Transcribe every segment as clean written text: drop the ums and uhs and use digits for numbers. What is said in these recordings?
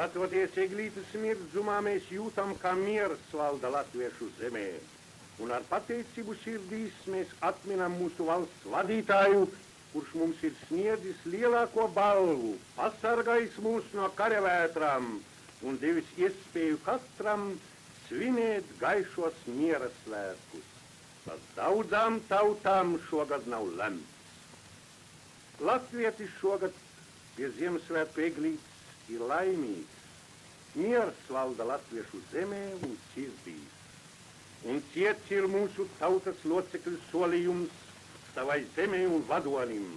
Skatoties Eglītes mirdzumā, mēs jūtam, kā miers valda latviešu zemē. Un ar pateicību sirdīs mēs atminam mūsu valsts vadītāju, kurš mums ir sniedzis lielāko balvu, pasargājis mūs no karevētrām un devis iespēju katram svinēt gaišos miera svētkus. Tas daudzām tautām šogad nav lemts. Latvietis šogad pie Ziemassvētku eglītes ir laimīgs. Miers valda latviešu zemē un sirdīs. Un ciets ir mūsu tautas locekļu solījums savai zemē un vadonim.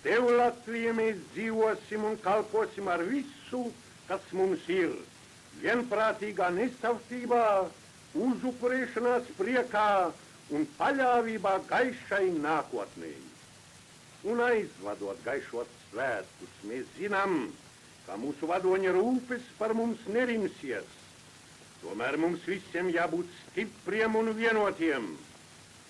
Tev, Latvija, mēs dzīvosim un kalposim ar visu, kas mums ir. Vienprātīgā nesautībā, uzupurēšanās priekā un paļāvībā gaišai nākotnē. Un aizvadot gaišos svētkus, mēs zinām, ka mūsu vadoņa rūpes par mums nerimsies. Tomēr mums visiem jābūt stipriem un vienotiem.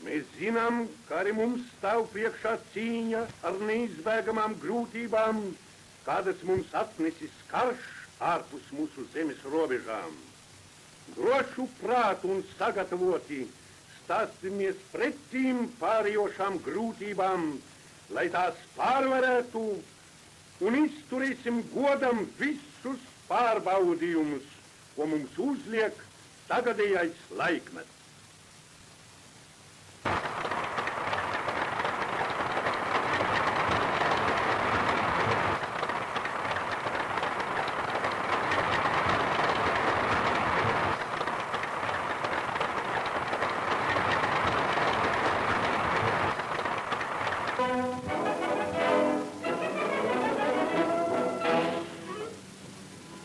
Mēs zinām, ka arī mums stāv priekšā cīņa ar neizbēgamām grūtībām, kādas mums atnesis karš ārpus mūsu zemes robežām. Drošu prātu un sagatavoti stāsimies pretīm pārējošām grūtībām, lai tās pārvarētu, un izturēsim godam visus pārbaudījumus, ko mums uzliek tagadējais laikmets.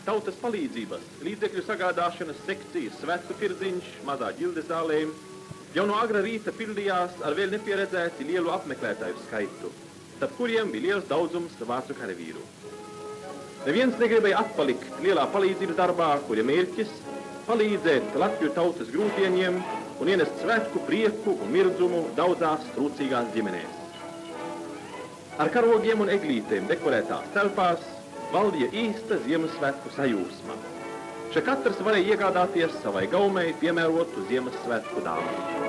Tautas palīdzības, līdzekļu sagādāšanas sekcijas svētku tirdziņš mazā ģildes zālē jau no agra rīta pildījās ar vēl nepieredzēti lielu apmeklētāju skaitu, starp kuriem bija liels daudzums vācu karavīru. Neviens negribēja atpalikt lielā palīdzības darbā, kura mērķis palīdzēt Latviju tautas grūtieņiem un ienest svētku prieku un mirdzumu daudzās trūcīgās ģimenēs. Ar karogiem un eglītēm dekorētās telpās valdīja īsta Ziemassvētku sajūsma. Šeit katrs varēja iegādāties savai gaumei piemērotu Ziemassvētku dāvanu.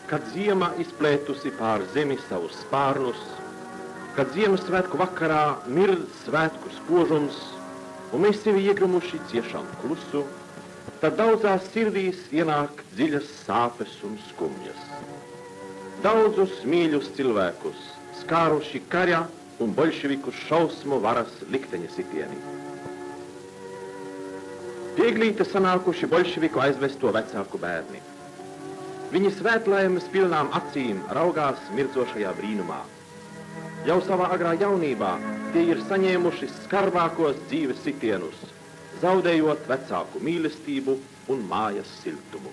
Kad ziema izplētusi pār zemi savus spārnus, kad Ziemassvētku vakarā mirdz svētku spožums un mēs sevi iegrumuši ciešam klusu, tad daudzās sirdīs ienāk dziļas sāpes un skumjas. Daudzus mīļus cilvēkus skāruši karja un boļševiku šausmu varas likteņa sitieni. Pie eglītes sanākuši boļševiku aizvesto vecāku bērni. Viņi svētlaimes pilnām acīm raugās mirdzošajā brīnumā. Jau savā agrā jaunībā tie ir saņēmuši skarbākos dzīves sitienus, zaudējot vecāku mīlestību un mājas siltumu.